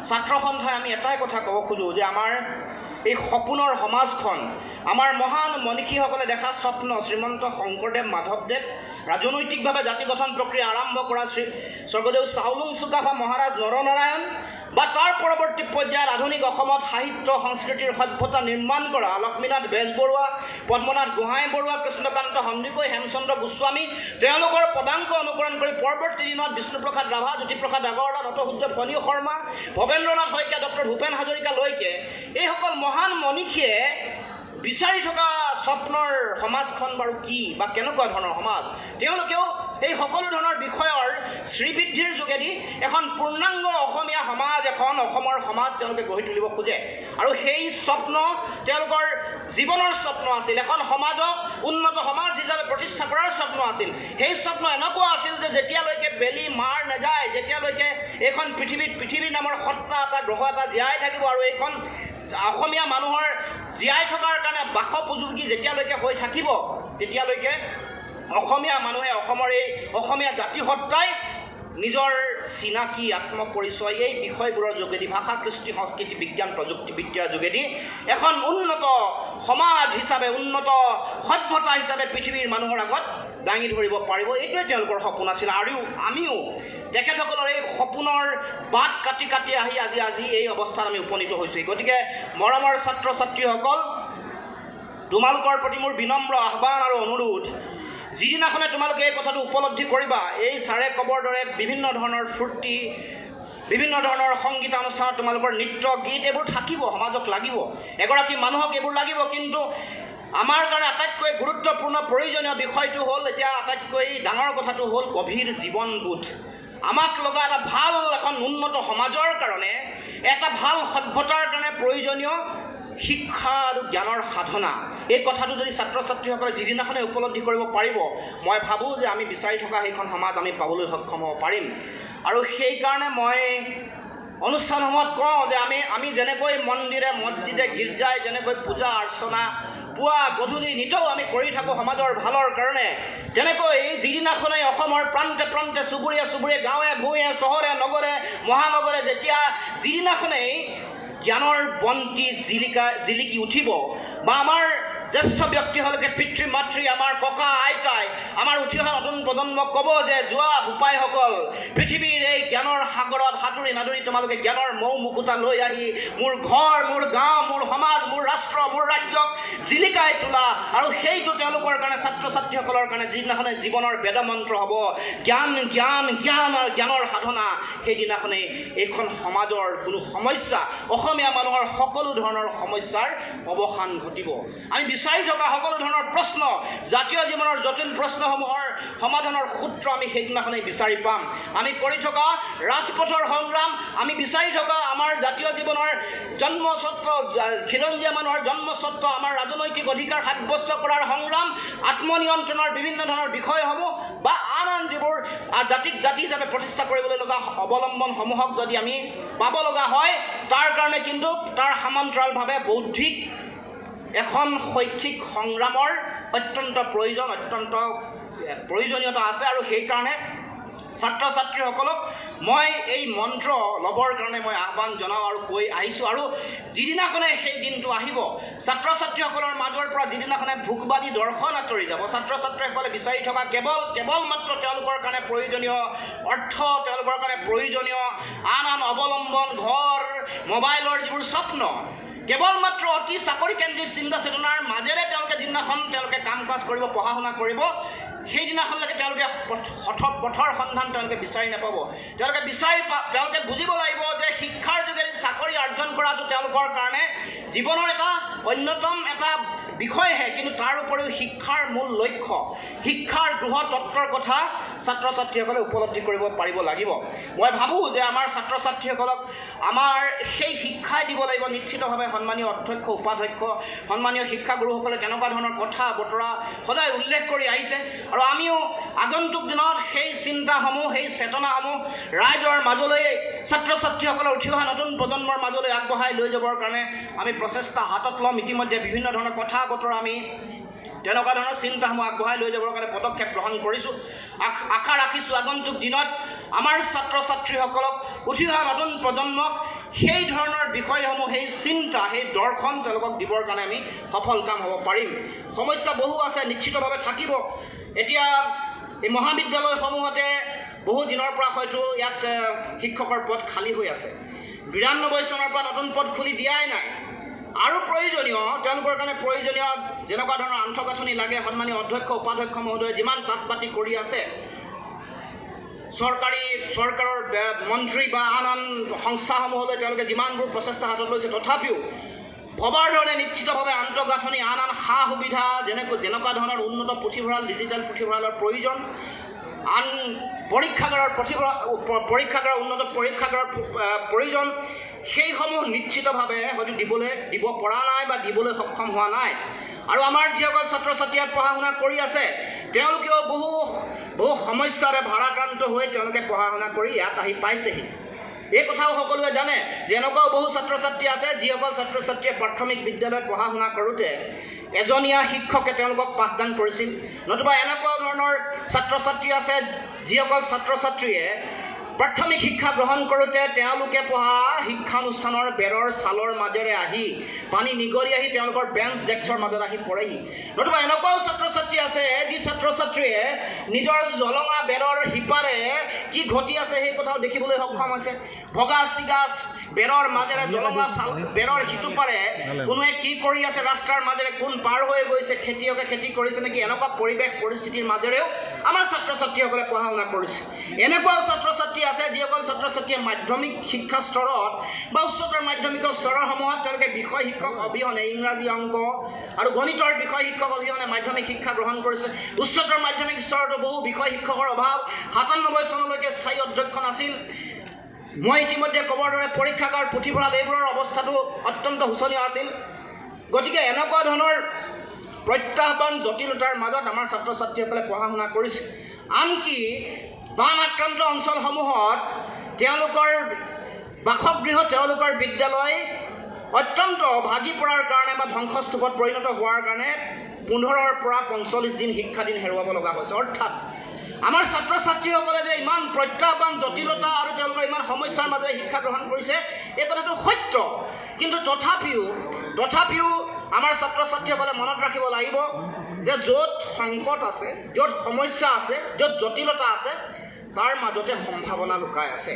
ছাত্ৰ সন্থাই আমি এটাই কথা ক'ব খোজোঁ যে আমাৰ এই সপোনৰ সমাজখন, আমাৰ মহান মনীষীসকলে দেখা স্বপ্ন, শ্ৰীমন্ত শংকৰদেৱ, মাধৱদেৱ, ৰাজনৈতিকভাৱে জাতি গঠন প্ৰক্ৰিয়া আৰম্ভ কৰা স্বৰ্গদেউ চাওলুং চুকাফা, মহাৰাজ নৰনাৰায়ণ বা তাৰ পৰৱৰ্তী পৰ্যায়ত আধুনিক অসমত সাহিত্য সংস্কৃতিৰ সভ্যতা নিৰ্মাণ কৰা লক্ষ্মীনাথ বেজবৰুৱা, পদ্মনাথ গোহাঁই বৰুৱা, কৃষ্ণকান্ত সন্দিকৈ, হেমচন্দ্ৰ গোস্বামী, তেওঁলোকৰ পদাংক অনুকৰণ কৰি পৰৱৰ্তী দিনত বিষ্ণুপ্ৰসাদ ৰাভা, জ্যোতিপ্ৰসাদ আগৰৱালা, নটসূৰ্য ফণী শৰ্মা, ভৱেন্দ্ৰনাথ শইকীয়া, ডক্টৰ ভূপেন হাজৰিকালৈকে এইসকল মহান মনীষীয়ে বিচাৰি থকা স্বপ্নৰ সমাজখন বাৰু কি বা কেনেকুৱা ধৰণৰ সমাজ, তেওঁলোকেও এই সকলো ধৰণৰ বিষয়ৰ শ্ৰীবৃদ্ধিৰ যোগেদি এখন পূৰ্ণাংগ অসমীয়া সমাজ, এখন অসমৰ সমাজ তেওঁলোকে গঢ়ি তুলিব খোজে। আৰু সেই স্বপ্ন তেওঁলোকৰ জীৱনৰ স্বপ্ন আছিল, এখন সমাজক উন্নত সমাজ হিচাপে প্ৰতিষ্ঠা কৰাৰ স্বপ্ন আছিল। সেই স্বপ্ন এনেকুৱা আছিল যে যেতিয়ালৈকে বেলি মাৰ নাযায়, যেতিয়ালৈকে এইখন পৃথিৱী নামৰ সত্তা এটা, গ্ৰহ এটা জীয়াই থাকিব আৰু এইখন অসমীয়া মানুহৰ জীয়াই থকাৰ কাৰণে বাসোপযোগী যেতিয়ালৈকে হৈ থাকিব, তেতিয়ালৈকে অসমীয়া মানুহে, অসমৰ এই অসমীয়া জাতিসত্তাই নিজৰ চিনাকি, আত্মপৰিচয় এই বিষয়বোৰৰ যোগেদি, ভাষা, কৃষ্টি, সংস্কৃতি, বিজ্ঞান, প্ৰযুক্তিবিদ্যাৰ যোগেদি এখন উন্নত সমাজ হিচাপে, উন্নত সভ্যতা হিচাপে পৃথিৱীৰ মানুহৰ আগত দাঙি ধৰিব পাৰিব। এইটোৱে তেওঁলোকৰ সপোন আছিল। আৰু আমিও তেখেতসকলৰ এই সপোনৰ বাট কাটি কাটি আহি আজি এই অৱস্থাত আমি উপনীত হৈছোঁ। গতিকে মৰমৰ ছাত্ৰ ছাত্ৰীসকল, তোমালোকৰ প্ৰতি মোৰ বিনম্ৰ আহ্বান আৰু অনুৰোধ, যিদিনাখনে তোমালোকে এই কথাটো উপলব্ধি কৰিবা, এই ছাৰে ক'বৰ দৰে বিভিন্ন ধৰণৰ ফূৰ্তি, বিভিন্ন ধৰণৰ সংগীতানুষ্ঠানত তোমালোকৰ নৃত্য, গীত এইবোৰ থাকিব, সমাজক লাগিব, এগৰাকী মানুহক এইবোৰ লাগিব। কিন্তু আমাৰ কাৰণে আটাইতকৈ গুৰুত্বপূৰ্ণ প্ৰয়োজনীয় বিষয়টো হ'ল, এতিয়া আটাইতকৈ ডাঙৰ কথাটো হ'ল গভীৰ জীৱনবোধ। আমাক লগা এটা ভাল এখন উন্নত সমাজৰ কাৰণে, এটা ভাল সভ্যতাৰ কাৰণে প্ৰয়োজনীয় শিক্ষা আৰু জ্ঞানৰ সাধনা। এই কথাটো যদি ছাত্ৰ ছাত্ৰীসকলে যিদিনাখনে উপলব্ধি কৰিব পাৰিব, মই ভাবোঁ যে আমি বিচাৰি থকা সেইখন সমাজ আমি পাবলৈ সক্ষম হ'ব পাৰিম। আৰু সেইকাৰণে মই অনুষ্ঠানসমূহত কওঁ যে আমি যেনেকৈ মন্দিৰে, মছজিদে, গীৰ্জাই যেনেকৈ পূজা অৰ্চনা পুৱা গধূলি নিতৌ আমি কৰি থাকোঁ সমাজৰ ভালৰ কাৰণে, তেনেকৈ যিদিনাখনেই অসমৰ প্ৰান্তে প্ৰান্তে, চুবুৰীয়ে চুবুৰীয়ে, গাঁৱে ভূঞে, চহৰে নগৰে, মহানগৰে যিদিনাখনেই জ্ঞানৰ বন্তি জিলিকি উঠিব, বা আমাৰ জ্যেষ্ঠ ব্যক্তিসকলে, পিতৃ মাতৃ, আমাৰ ককা আইতাই, আমাৰ উঠি অহা নতুন প্ৰজন্মক ক'ব যে যোৱা বোপাইসকল, পৃথিৱীৰ এই জ্ঞানৰ সাগৰত সাঁতুৰি নাদুৰি তোমালোকে জ্ঞানৰ মৌ মুকুতা লৈ আহি মোৰ ঘৰ, মোৰ গাঁও, মোৰ সমাজ, মোৰ ৰাষ্ট্ৰ ৰাষ্ট্ৰ মোৰ ৰাজ্যক জিলিকাই তোলা আৰু সেইটো তেওঁলোকৰ কাৰণে ছাত্ৰ ছাত্ৰীসকলৰ কাৰণে যিদিনাখনে জীৱনৰ বেদমন্ত্ৰ হ'ব জ্ঞান জ্ঞান জ্ঞান আৰু জ্ঞানৰ সাধনা সেইদিনাখনেই এইখন সমাজৰ কোনো সমস্যা অসমীয়া মানুহৰ সকলো ধৰণৰ সমস্যাৰ অৱসান ঘটিব আমি বিচাৰি থকা সকলো ধৰণৰ প্ৰশ্ন জাতীয় জীৱনৰ জটিল প্ৰশ্নসমূহৰ সমাধানৰ সূত্ৰ আমি সেইদিনাখনেই বিচাৰি পাম আমি কৰি থকা ৰাজপথৰ সংগ্ৰাম আমি বিচাৰি থকা আমাৰ জাতীয় জীৱনৰ জন্মস্বত্ব খিলঞ্জীয়া মানুহৰ জন্মস্বত্ব আমাৰ ৰাজনৈতিক অধিকাৰ সাব্যস্ত কৰাৰ সংগ্ৰাম আত্মনিয়ন্ত্ৰণৰ বিভিন্ন ধৰণৰ বিষয়সমূহ বা আন যিবোৰ জাতিক জাতি হিচাপে প্ৰতিষ্ঠা কৰিবলৈ লগা অৱলম্বনসমূহক যদি আমি পাব লগা হয় তাৰ কাৰণে কিন্তু তাৰ সমান্তৰালভাৱে বৌদ্ধিক এখন শৈক্ষিক সংগ্ৰামৰ অত্যন্ত প্ৰয়োজনীয়তা আছে আৰু সেইকাৰণে ছাত্ৰ ছাত্ৰীসকলক মই এই মন্ত্ৰ ল'বৰ কাৰণে মই আহ্বান জনাওঁ আৰু কৈ আহিছোঁ আৰু যিদিনাখনে সেই দিনটো আহিব ছাত্ৰ ছাত্ৰীসকলৰ মাজৰ পৰা যিদিনাখনে ভোকবাদী দৰ্শন আঁতৰি যাব ছাত্ৰ ছাত্ৰীসকলে বিচাৰি থকা কেৱল মাত্ৰ তেওঁলোকৰ কাৰণে প্ৰয়োজনীয় অৰ্থ তেওঁলোকৰ কাৰণে প্ৰয়োজনীয় আন অৱলম্বন ঘৰ মোবাইলৰ যিবোৰ স্বপ্ন কেৱল মাত্ৰ অতি চাকৰিকেন্দ্ৰিক চিন্তা চেতনাৰ মাজেৰে তেওঁলোকে কাম কাজ কৰিব পঢ়া শুনা কৰিব সেইদিনাখনলৈকে তেওঁলোকে পথৰ সন্ধান তেওঁলোকে বিচাৰি নাপাব তেওঁলোকে বুজিব লাগিব যে শিক্ষাৰ যোগেদি চাকৰি অৰ্জন কৰাটো তেওঁলোকৰ কাৰণে জীৱনৰ এটা অন্যতম এটা বিষয়হে কিন্তু তাৰ উপৰিও শিক্ষাৰ মূল লক্ষ্য শিক্ষাৰ গৃহ তত্ত্বৰ কথা ছাত্ৰ ছাত্ৰীসকলে উপলব্ধি কৰিব পাৰিব লাগিব মই ভাবোঁ যে আমাৰ ছাত্ৰ ছাত্ৰীসকলক আমাৰ সেই শিক্ষাই দিব লাগিব নিশ্চিতভাৱে সন্মানীয় অধ্যক্ষ উপাধ্যক্ষ সন্মানীয় শিক্ষাগুৰুসকলে তেনেকুৱা ধৰণৰ কথা বতৰা সদায় উল্লেখ কৰি আহিছে আৰু আমিও আগন্তুক দিনত সেই চিন্তাসমূহ সেই চেতনাসমূহ ৰাইজৰ মাজলৈ ছাত্ৰ ছাত্ৰীসকলে উঠি অহা নতুন প্ৰজন্মৰ মাজলৈ আগবঢ়াই লৈ যাবৰ কাৰণে আমি প্ৰচেষ্টা হাতত ল'ম ইতিমধ্যে বিভিন্ন ধৰণৰ কথা বতৰা আমি তেনেকুৱা ধৰণৰ চিন্তাসমূহ আগবঢ়াই লৈ যাবৰ কাৰণে পদক্ষেপ গ্ৰহণ কৰিছোঁ আশা ৰাখিছোঁ আগন্তুক দিনত আমাৰ ছাত্ৰ ছাত্ৰীসকলক উঠি অহা নতুন প্ৰজন্মক সেই ধৰণৰ বিষয়সমূহ সেই চিন্তা সেই দৰ্শন তেওঁলোকক দিবৰ কাৰণে আমি সফল কাম হ'ব পাৰিম সমস্যা বহু আছে নিশ্চিতভাৱে থাকিব এতিয়া এই মহাবিদ্যালয়সমূহতে বহু দিনৰ পৰা হয়তো ইয়াত শিক্ষকৰ পদ খালী হৈ আছে ৯২ চনৰ পৰা নতুন পদ খুলি দিয়াই নাই আৰু প্ৰয়োজনীয় তেওঁলোকৰ কাৰণে প্ৰয়োজনীয় যেনেকুৱা ধৰণৰ আন্তঃগাঁথনি লাগে সন্মানীয় অধ্যক্ষ উপাধ্যক্ষ মহোদয়ে যিমান তাঁত বাতি কৰি আছে চৰকাৰৰ মন্ত্ৰী বা আন সংস্থাসমূহলৈ তেওঁলোকে যিমানবোৰ প্ৰচেষ্টা হাতত লৈছে তথাপিও ভবাৰ ধৰণে নিশ্চিতভাৱে আন্তঃগাঁথনি আন সা সুবিধা যেনেকুৱা ধৰণৰ উন্নত পুথিভঁৰাল ডিজিটেল পুথিভঁৰালৰ প্ৰয়োজন আন পৰীক্ষাগাৰৰ উন্নত পৰীক্ষাগাৰৰ প্ৰয়োজন সেইসমূহ নিশ্চিতভাৱে হয়তো দিব পৰা নাই বা দিবলৈ সক্ষম হোৱা নাই আৰু আমাৰ যিসকল ছাত্ৰ ছাত্ৰী ইয়াত পঢ়া শুনা কৰি আছে তেওঁলোকেও বহু সমস্যাৰে ভাৰাক্ৰান্ত হৈ তেওঁলোকে পঢ়া শুনা কৰি ইয়াত আহি পাইছেহি এই কথাও সকলোৱে জানে যে এনেকুৱাও বহু ছাত্ৰ ছাত্ৰী আছে যিসকল ছাত্ৰ ছাত্ৰীয়ে প্ৰাথমিক বিদ্যালয়ত পঢ়া শুনা কৰোঁতে এজনীয়া শিক্ষকে তেওঁলোকক পাঠদান কৰিছিল নতুবা এনেকুৱা ধৰণৰ ছাত্ৰ ছাত্ৰী আছে যিসকল ছাত্ৰ ছাত্ৰীয়ে প্ৰাথমিক শিক্ষা গ্ৰহণ কৰোঁতে তেওঁলোকে পঢ়া শিক্ষানুষ্ঠানৰ বেৰৰ ছালৰ মাজেৰে আহি পানী নিগৰি আহি তেওঁলোকৰ বেঞ্চ ডেস্কৰ মাজত আহি পৰেহি নতুবা এনেকুৱাও ছাত্ৰ ছাত্ৰী আছে যি ছাত্ৰ ছাত্ৰীয়ে নিজৰ জলঙা বেৰৰ সিপাৰে কি ঘটি আছে সেই কথাও দেখিবলৈ সক্ষম হৈছে ভগা চিগা বেৰৰ মাজেৰে জলঙা বেৰৰ সিটো পাৰে কোনোৱে কি কৰি আছে ৰাস্তাৰ মাজেৰে কোন পাৰ হৈ গৈছে খেতিয়কে খেতি কৰিছে নেকি এনেকুৱা পৰিৱেশ পৰিস্থিতিৰ মাজেৰেও আমাৰ ছাত্ৰ ছাত্ৰীসকলে পঢ়া শুনা কৰিছে এনেকুৱাও ছাত্ৰ ছাত্ৰী আছে যিসকল ছাত্ৰ ছাত্ৰীয়ে মাধ্যমিক শিক্ষা স্তৰত বা উচ্চতৰ মাধ্যমিকৰ স্তৰসমূহত তেওঁলোকে বিষয় শিক্ষক অবিহনে ইংৰাজী অংক আৰু গণিতৰ বিষয় শিক্ষক অবিহনে মাধ্যমিক শিক্ষা গ্ৰহণ কৰিছে উচ্চতৰ মাধ্যমিক স্তৰতো বহু বিষয় শিক্ষকৰ অভাৱ ৯৭ চনলৈকে স্থায়ী অধ্যক্ষ নাছিল মই ইতিমধ্যে ক'বৰ দৰে পৰীক্ষাগাৰ পুথিভঁৰাল এইবোৰৰ অৱস্থাটো অত্যন্ত শোচনীয় আছিল গতিকে এনেকুৱা ধৰণৰ প্ৰত্যাহ্বান জটিলতাৰ মাজত আমাৰ ছাত্ৰ ছাত্ৰীসকলে পঢ়া শুনা কৰিছে আনকি বান আক্ৰান্ত অঞ্চলসমূহত তেওঁলোকৰ বাসগৃহ তেওঁলোকৰ বিদ্যালয় অত্যন্ত ভাগি পৰাৰ কাৰণে বা ধ্বংসস্তূপত পৰিণত হোৱাৰ কাৰণে ১৫ৰ পৰা ৪৫ দিন শিক্ষাদিন হেৰুৱাব লগা হৈছে অৰ্থাৎ আমাৰ ছাত্ৰ ছাত্ৰীসকলে যে ইমান প্ৰত্যাহ্বান জটিলতা আৰু তেওঁলোকৰ ইমান সমস্যাৰ মাজেৰে শিক্ষা গ্ৰহণ কৰিছে এই কথাটো সত্য কিন্তু তথাপিও আমাৰ ছাত্ৰ ছাত্ৰীসকলে মনত ৰাখিব লাগিব যে য'ত সংকট আছে য'ত সমস্যা আছে য'ত জটিলতা আছে তাৰ মাজতে সম্ভাৱনা লুকাই আছে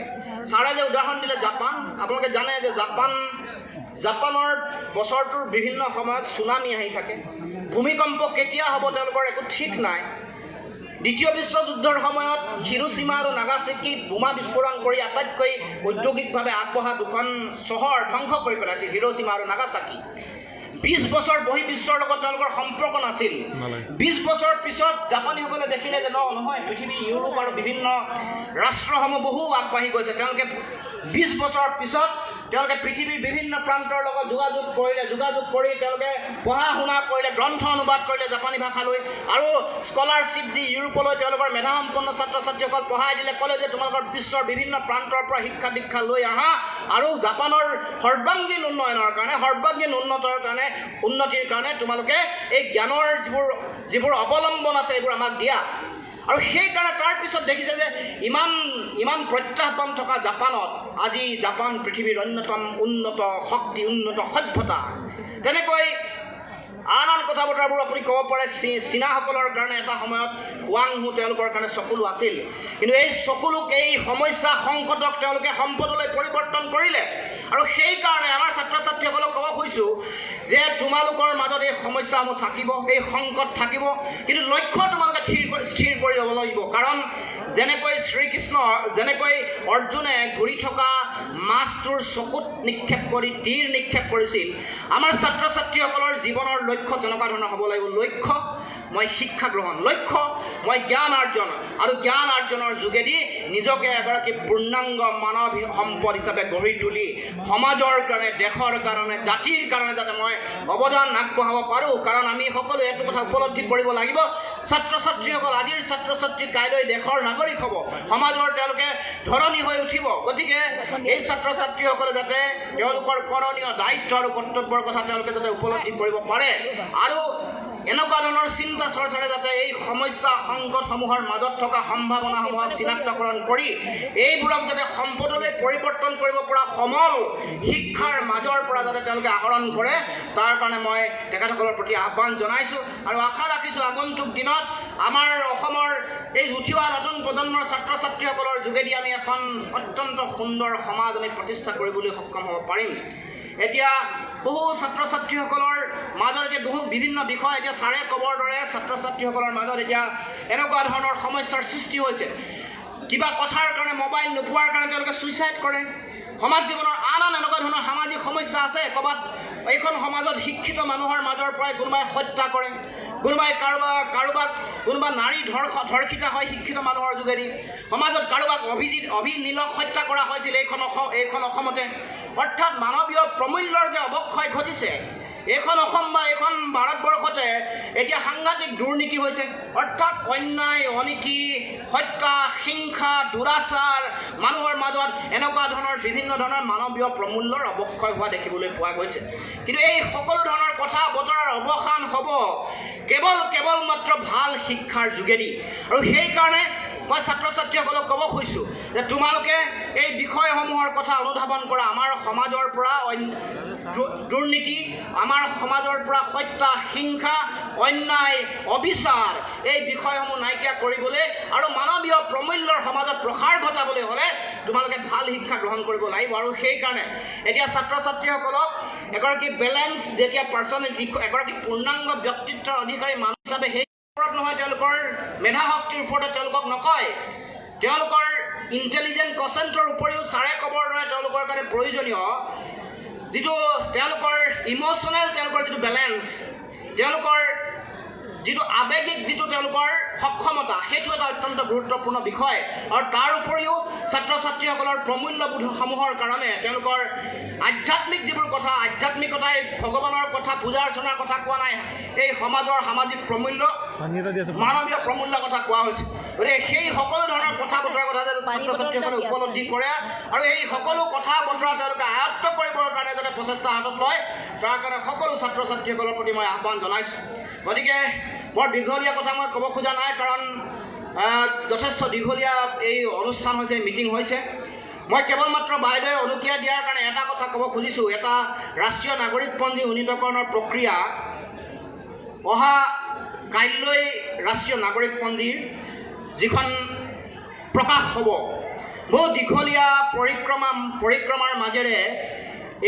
ছাৰে যে উদাহৰণ দিলে জাপান আপোনালোকে জানে যে জাপান জাপানৰ বছৰটোৰ বিভিন্ন সময়ত চুনামি আহি থাকে, ভূমিকম্প কেতিয়া হ'ব তেওঁলোকৰ একো ঠিক নাই। দ্বিতীয় বিশ্বযুদ্ধৰ সময়ত হিৰোশ্বিমা আৰু নাগাচাকিত বোমা বিস্ফোৰণ কৰি আটাইতকৈ ঔদ্যোগিকভাৱে আগবঢ়া দুখন চহৰ ধ্বংস কৰি পেলাইছিল, হিৰোশ্বিমা আৰু নাগাচাকি। 20 বছৰ বহিৰ্বিশ্বৰ লগত তেওঁলোকৰ সম্পৰ্ক নাছিল। 20 বছৰ পিছত জাপানীসকলে দেখিলে যে নহয়, পৃথিৱী ইউৰোপ আৰু বিভিন্ন ৰাষ্ট্ৰসমূহ বহু আগবাঢ়ি গৈছে। তেওঁলোকে 20 বছৰ পিছত তেওঁলোকে পৃথিৱীৰ বিভিন্ন প্ৰান্তৰ লগত যোগাযোগ কৰি তেওঁলোকে পঢ়া শুনা কৰিলে, গ্ৰন্থ অনুবাদ কৰিলে জাপানী ভাষালৈ, আৰু স্কলাৰশ্বিপ দি ইউৰোপলৈ তেওঁলোকৰ মেধাসম্পন্ন ছাত্ৰ ছাত্ৰীসকল পঢ়াই দিলে। ক'লে যে তোমালোকৰ বিশ্বৰ বিভিন্ন প্ৰান্তৰ পৰা শিক্ষা দীক্ষা লৈ আহা আৰু জাপানৰ সৰ্বাংগীন উন্নয়নৰ কাৰণে, সৰ্বাংগীন উন্নতিৰ কাৰণে তোমালোকে এই জ্ঞানৰ যিবোৰ অৱলম্বন আছে এইবোৰ আমাক দিয়া। আৰু সেইকাৰণে তাৰপিছত দেখিছে যে ইমান প্ৰত্যাহ্বান থকা জাপানত আজি জাপান পৃথিৱীৰ অন্যতম উন্নত শক্তি, উন্নত সভ্যতা। তেনেকৈ আন কথা বতৰাবোৰ আপুনি ক'ব পাৰে। চীনাসকলৰ কাৰণে এটা সময়ত হুৱাংহু তেওঁলোকৰ কাৰণে চকুলো আছিল, কিন্তু এই চকুলোক, এই সমস্যা সংকটক তেওঁলোকে সম্পদলৈ পৰিৱৰ্তন কৰিলে। আৰু সেইকাৰণে আমাৰ ছাত্ৰ ছাত্ৰীসকলক ক'ব খুজিছোঁ যে তোমালোকৰ মাজত এই সমস্যাসমূহ থাকিব, এই সংকট থাকিব, কিন্তু লক্ষ্য তোমালোকে স্থিৰ কৰি ল'ব লাগিব। কাৰণ যেনেকৈ অৰ্জুনে ঘূৰি থকা মাছটোৰ চকুত নিক্ষেপ কৰি তীৰ নিক্ষেপ কৰিছিল, আমাৰ ছাত্ৰ ছাত্ৰীসকলৰ জীৱনৰ লক্ষ্য তেনেকুৱা ধৰণৰ হ'ব লাগিব। লক্ষ্য মই শিক্ষা গ্ৰহণ, লক্ষ্য মই জ্ঞান আৰ্জন, আৰু জ্ঞান আৰ্জনৰ যোগেদি নিজকে এগৰাকী পূৰ্ণাংগ মানৱ সম্পদ হিচাপে গঢ়ি তুলি সমাজৰ কাৰণে, দেশৰ কাৰণে, জাতিৰ কাৰণে যাতে মই অৱদান আগবঢ়াব পাৰোঁ। কাৰণ আমি সকলোৱে এইটো কথা উপলব্ধি কৰিব লাগিব, ছাত্ৰ ছাত্ৰীসকল আজিৰ ছাত্ৰ ছাত্ৰী কাইলৈ দেশৰ নাগৰিক হ'ব, সমাজৰ তেওঁলোকে ধৰণী হৈ উঠিব। গতিকে এই ছাত্ৰ ছাত্ৰীসকলে যাতে তেওঁলোকৰ কৰণীয় দায়িত্ব আৰু কৰ্তব্যৰ কথা তেওঁলোকে যাতে উপলব্ধি কৰিব পাৰে, আৰু এনেকুৱা ধৰণৰ চিন্তা চৰ্চাৰে যাতে এই সমস্যা সংকটসমূহৰ মাজত থকা সম্ভাৱনাসমূহক চিনাক্তকৰণ কৰি এইবোৰক যাতে সম্পদলৈ পৰিৱৰ্তন কৰিব পৰা সমল শিক্ষাৰ মাজৰ পৰা যাতে তেওঁলোকে আহৰণ কৰে, তাৰ কাৰণে মই তেখেতসকলৰ প্ৰতি আহ্বান জনাইছোঁ। আৰু আশা ৰাখিছোঁ আগন্তুক দিনত আমাৰ অসমৰ এই উঠি অহা নতুন প্ৰজন্মৰ ছাত্ৰ ছাত্ৰীসকলৰ যোগেদি আমি এখন অত্যন্ত সুন্দৰ সমাজ আমি প্ৰতিষ্ঠা কৰিবলৈ সক্ষম হ'ব পাৰিম। এতিয়া বহু ছাত্ৰ ছাত্ৰীসকলৰ মাজত বহু বিভিন্ন বিষয় এতিয়া ছাৰে ক'বৰ দৰে ছাত্ৰ ছাত্ৰীসকলৰ মাজত এতিয়া এনেকুৱা ধৰণৰ সমস্যাৰ সৃষ্টি হৈছে। কিবা কথাৰ কাৰণে, মোবাইল নোপোৱাৰ কাৰণে তেওঁলোকে ছুইচাইড কৰে। সমাজ জীৱনৰ আন এনেকুৱা ধৰণৰ সামাজিক সমস্যা আছে। ক'ৰবাত এইখন সমাজত শিক্ষিত মানুহৰ মাজৰ পৰাই কোনোবাই হত্যা কৰে, কোনোবাই কোনোবা নাৰী ধৰ্ষিতা হয় শিক্ষিত মানুহৰ যোগেদি, সমাজত কাৰোবাক অভিনীলক হত্যা কৰা হৈছিল এইখন অসমতে। অৰ্থাৎ মানৱীয় প্ৰমূল্যৰ যে অৱক্ষয় ঘটিছে, এইখন অসম বা এইখন ভাৰতবৰ্ষতে এতিয়া সাংঘাতিক দুৰ্নীতি হৈছে। অৰ্থাৎ অন্যায়, অনীতি, হত্যা, হিংসা, দুৰাচাৰ, মানুহৰ মাজত এনেকুৱা ধৰণৰ বিভিন্ন ধৰণৰ মানৱীয় প্ৰমূল্যৰ অৱক্ষয় হোৱা দেখিবলৈ পোৱা গৈছে। কিন্তু এই সকলো ধৰণৰ কথা বতৰাৰ অৱসান হ'ব কেৱল মাত্ৰ ভাল শিক্ষাৰ যোগেদি। আৰু সেইকাৰণে মই ছাত্ৰ ছাত্ৰীসকলক ক'ব খুজিছোঁ যে তোমালোকে এই বিষয়সমূহৰ কথা অনুধাৱন কৰা। আমাৰ সমাজৰ পৰা দুৰ্নীতি, আমাৰ সমাজৰ পৰা হত্যা, হিংসা, অন্যায়, অবিচাৰ এই বিষয়সমূহ নাইকিয়া কৰিবলৈ আৰু মানৱীয় প্ৰমূল্যৰ সমাজত প্ৰসাৰ ঘটাবলৈ হ'লে তোমালোকে ভাল শিক্ষা গ্ৰহণ কৰিব লাগিব। আৰু সেইকাৰণে এতিয়া ছাত্ৰ ছাত্ৰীসকলক এগৰাকী বেলেঞ্চ যেতিয়া পাৰ্চনেলিটি, এগৰাকী পূৰ্ণাংগ ব্যক্তিত্বৰ অধিকাৰী মানুহ হিচাপে সেই ওপৰত নহয়, তেওঁলোকৰ মেধা শক্তিৰ ওপৰতে তেওঁলোকক নকয়, তেওঁলোকৰ ইণ্টেলিজেণ্ট কোচেণ্টৰ উপৰিও ছাৰে ক'বৰ দৰে তেওঁলোকৰ কাৰণে প্ৰয়োজনীয় যিটো তেওঁলোকৰ ইম'চনেল, তেওঁলোকৰ যিটো বেলেঞ্চ, তেওঁলোকৰ যিটো আৱেগিক যিটো তেওঁলোকৰ সক্ষমতা, সেইটো এটা অত্যন্ত গুৰুত্বপূৰ্ণ বিষয়। আৰু তাৰ উপৰিও ছাত্ৰ ছাত্ৰীসকলৰ প্ৰমূল্যবোধসমূহৰ কাৰণে তেওঁলোকৰ আধ্যাত্মিক যিবোৰ কথা, আধ্যাত্মিকতাই ভগৱানৰ কথা, পূজা অৰ্চনাৰ কথা কোৱা নাই, এই সমাজৰ সামাজিক প্ৰমূল্য, মানৱীয় প্ৰমূল্যৰ কথা কোৱা হৈছে। গতিকে সেই সকলো ধৰণৰ কথা বতৰাৰ কথা যাতে ছাত্ৰ ছাত্ৰীসকলে উপলব্ধি কৰে আৰু এই সকলো কথা বতৰা তেওঁলোকে আয়ত্ত কৰিবৰ কাৰণে যাতে প্ৰচেষ্টা হাতত লয়, তাৰ কাৰণে সকলো ছাত্ৰ ছাত্ৰীসকলৰ প্ৰতি মই আহ্বান জনাইছোঁ। গতিকে বৰ দীঘলীয়া কথা মই ক'ব খোজা নাই, কাৰণ যথেষ্ট দীঘলীয়া এই অনুষ্ঠান হৈছে, মিটিং হৈছে। মই কেৱল মাত্ৰ বাইদেৱে অনুজ্ঞা দিয়াৰ কাৰণে এটা কথা ক'ব খুজিছোঁ। এটা ৰাষ্ট্ৰীয় নাগৰিকপঞ্জী উন্নীতকৰণৰ প্ৰক্ৰিয়া অহা কাইলৈ ৰাষ্ট্ৰীয় নাগৰিকপঞ্জীৰ যিখন প্ৰকাশ হ'ব, বহু দীঘলীয়া পৰিক্ৰমাৰ মাজেৰে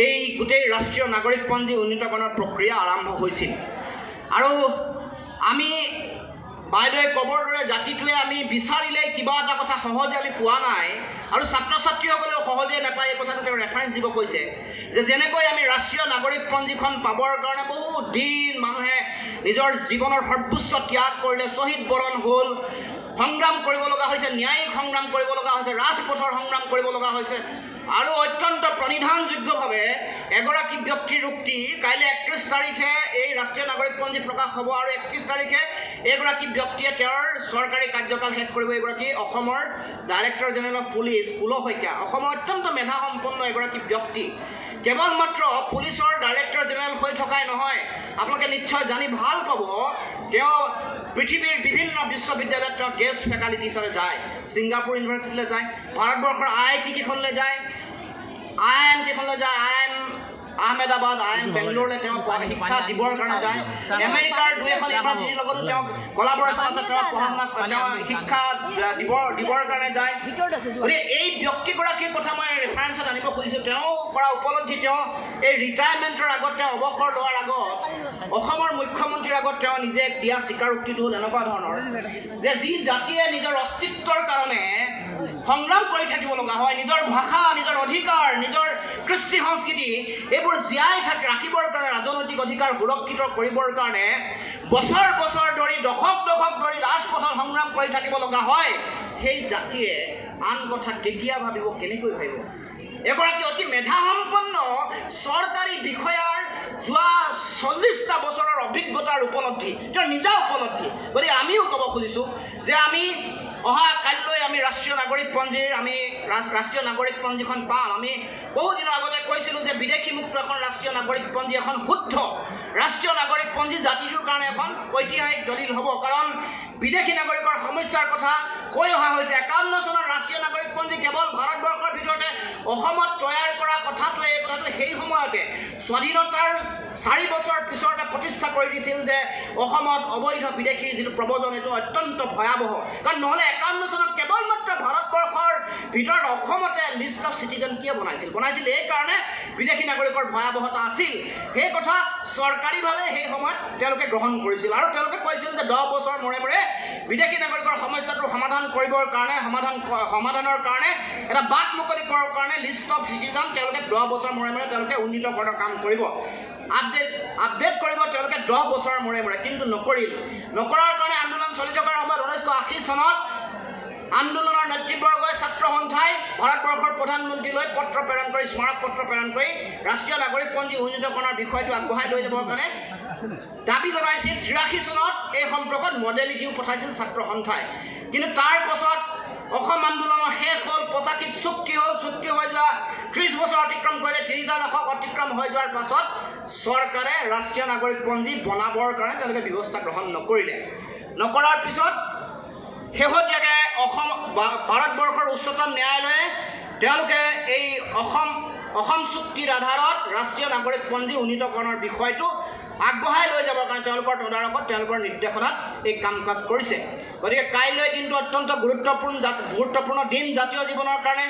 এই গোটেই ৰাষ্ট্ৰীয় নাগৰিকপঞ্জী উন্নীতকৰণৰ প্ৰক্ৰিয়া আৰম্ভ হৈছিল। আৰু আমি বাইদেৱে ক'বৰ দৰে জাতিটোৱে আমি বিচাৰিলেই কিবা এটা কথা সহজে আমি পোৱা নাই, আৰু ছাত্ৰ ছাত্ৰীসকলেও সহজে নাপায়। এই কথাটো তেওঁ ৰেফাৰেঞ্চ দিব কৈছে যে যেনেকৈ আমি ৰাষ্ট্ৰীয় নাগৰিকপঞ্জীখন পাবৰ কাৰণে বহু দিন মানুহে নিজৰ জীৱনৰ সৰ্বোচ্চ ত্যাগ কৰিলে, শ্বহীদ বৰণ হ'ল, সংগ্ৰাম কৰিব লগা হৈছে, ন্যায়িক সংগ্ৰাম কৰিব লগা হৈছে, ৰাজপথৰ সংগ্ৰাম কৰিব লগা হৈছে, আৰু অত্যন্ত প্ৰণিধানযোগ্যভাৱে এগৰাকী ব্যক্তিৰ উক্তি কাইলৈ 31 তাৰিখে এই ৰাষ্ট্ৰীয় নাগৰিকপঞ্জী প্ৰকাশ হ'ব, আৰু 31 তাৰিখে এইগৰাকী ব্যক্তিয়ে তেওঁৰ চৰকাৰী কাৰ্যকাল শেষ কৰিব। এইগৰাকী অসমৰ ডাইৰেক্টৰ জেনেৰেল অফ পুলিচ কুল শইকীয়া, অসমৰ অত্যন্ত মেধাসম্পন্ন এগৰাকী ব্যক্তি। কেৱল মাত্ৰ পুলিচৰ ডাইৰেক্টৰ জেনেৰেল হৈ থকাই নহয়, আপোনালোকে নিশ্চয় জানি ভাল পাব তেওঁ পৃথিৱীৰ বিভিন্ন বিশ্ববিদ্যালয়ত তেওঁ গেষ্ট ফেকাল্টি হিচাপে যায়। ছিংগাপুৰ ইউনিভাৰ্চিটিলৈ যায়, ভাৰতবৰ্ষৰ IIT কেইখনলৈ যায়, IIM কেইখনলৈ যায়, IIM আহমেদাবাদ, IIM বেংগলোৰলৈ তেওঁ শিক্ষা দিবৰ কাৰণে যায়। আমেৰিকাৰ 2এখন ইউনিভাৰ্চিটিৰ লগতো তেওঁ কলাবৰেশ্যন আছে, তেওঁ পঢ়া শুনা তেওঁ শিক্ষা দিবৰ কাৰণে যায়। গতিকে এই ব্যক্তিগৰাকীৰ কথা মই ৰেফাৰেঞ্চত আনিব খুজিছোঁ। তেওঁ কৰা উপলব্ধি, তেওঁ এই ৰিটায়াৰমেণ্টৰ আগত, তেওঁ অৱসৰ লোৱাৰ আগত অসমৰ মুখ্যমন্ত্ৰীৰ আগত তেওঁ নিজে দিয়া স্বীকাৰোক্তিটো হ'ল এনেকুৱা ধৰণৰ যে যি জাতিয়ে নিজৰ অস্তিত্বৰ কাৰণে সংগ্ৰাম কৰি থাকিব লগা হয়, নিজৰ ভাষা, নিজৰ অধিকাৰ, নিজৰ কৃষ্টি সংস্কৃতি এইবোৰ জীয়াই ৰাখিবৰ কাৰণে, ৰাজনৈতিক অধিকাৰ সুৰক্ষিত কৰিবৰ কাৰণে বছৰ বছৰ ধৰি, দশক দশক ধৰি ৰাজপথত সংগ্ৰাম কৰি থাকিব লগা হয়, সেই জাতিয়ে আন কথা কেতিয়া ভাবিব, কেনেকৈ ভাবিব? এগৰাকী অতি মেধাসম্পন্ন চৰকাৰী বিষয়াৰ যোৱা 40টা বছৰৰ অভিজ্ঞতাৰ উপলব্ধি, তেওঁৰ নিজা উপলব্ধি। গতিকে আমিও ক'ব খুজিছোঁ যে আমি অহা কাইলৈ আমি ৰাষ্ট্ৰীয় নাগৰিকপঞ্জীখন পাম। আমি বহুদিনৰ আগতে কৈছিলোঁ যে বিদেশীমুক্ত এখন ৰাষ্ট্ৰীয় নাগৰিকপঞ্জী, এখন শুদ্ধ ৰাষ্ট্ৰীয় নাগৰিকপঞ্জী জাতিটোৰ কাৰণে এখন ঐতিহাসিক দলিল হ'ব। কাৰণ বিদেশী নাগৰিকৰ সমস্যাৰ কথা কৈ অহা হৈছে। 51 চনৰ ৰাষ্ট্ৰীয় নাগৰিকপঞ্জী কেৱল ভাৰতবৰ্ষৰ ভিতৰতে অসমত তৈয়াৰ কৰা কথাটোৱে, এই কথাটো সেই সময়তে স্বাধীনতাৰ 4 বছৰ পিছতে প্ৰতিষ্ঠা কৰি দিছিল যে অসমত অবৈধ বিদেশীৰ যিটো প্ৰব্ৰজন, এইটো অত্যন্ত ভয়াৱহ। কাৰণ নহ'লে 51 চনত কেৱল মাত্ৰ ভাৰতবৰ্ষৰ ভিতৰত অসমতে লিষ্ট অফ চিটিজেন কিয় বনাইছিল এইকাৰণে বিদেশী নাগৰিকৰ ভয়াৱহতা আছিল। সেই কথা চৰকাৰীভাৱে সেই সময়ত তেওঁলোকে গ্ৰহণ কৰিছিল, আৰু তেওঁলোকে কৈছিল যে 10 বছৰ মূৰে মূৰে বিদেশী নাগৰিকৰ সমস্যাটো সমাধান কৰিবৰ কাৰণে, সমাধানৰ কাৰণে এটা বাট মুকলি কৰাৰ কাৰণে লিষ্ট অফ চিটিজেন তেওঁলোকে 10 বছৰ মূৰে মূৰে তেওঁলোকে উন্নীতকৰণৰ কাম কৰিব, আপডেট কৰিব তেওঁলোকে 10 বছৰৰ মূৰে মূৰে। কিন্তু নকৰাৰ কাৰণে আন্দোলন চলি থকাৰ সময়ত 1980 চনত আন্দোলনৰ নেতৃবৰ্গই, ছাত্ৰ সন্থাই ভাৰতবৰ্ষৰ প্ৰধানমন্ত্ৰীলৈ পত্ৰ প্ৰেৰণ কৰি, স্মাৰক পত্ৰ প্ৰেৰণ কৰি ৰাষ্ট্ৰীয় নাগৰিকপঞ্জী উন্নীতকৰণৰ বিষয়টো আগবঢ়াই লৈ যাবৰ কাৰণে দাবী জনাইছিল। 83 চনত এই সম্পৰ্কত মডেলিটিও পঠাইছিল ছাত্ৰ সন্থাই। কিন্তু তাৰ পাছত অসম আন্দোলনৰ শেষ হ'ল, 85ত চুক্তি হ'ল, চুক্তি হৈ যোৱা 30 বছৰ অতিক্ৰম কৰিলে, 3টা দশক অতিক্ৰম হৈ যোৱাৰ পাছত চৰকাৰে ৰাষ্ট্ৰীয় নাগৰিকপঞ্জী বনাবৰ কাৰণে তেওঁলোকে ব্যৱস্থা গ্ৰহণ নকৰাৰ পিছত শেহতীয়াকৈ ভাৰতবৰ্ষৰ উচ্চতম ন্যায়ালয়ে তেওঁলোকে এই অসম চুক্তিৰ আধাৰত ৰাষ্ট্ৰীয় নাগৰিকপঞ্জী উন্নীতকৰণৰ বিষয়টো আগবঢ়াই লৈ যাবৰ কাৰণে তেওঁলোকৰ তদাৰকত, তেওঁলোকৰ নিৰ্দেশনাত এই কাম কাজ কৰিছে। গতিকে কাইলৈ দিনটো অত্যন্ত গুৰুত্বপূৰ্ণ দিন জাতীয় জীৱনৰ কাৰণে।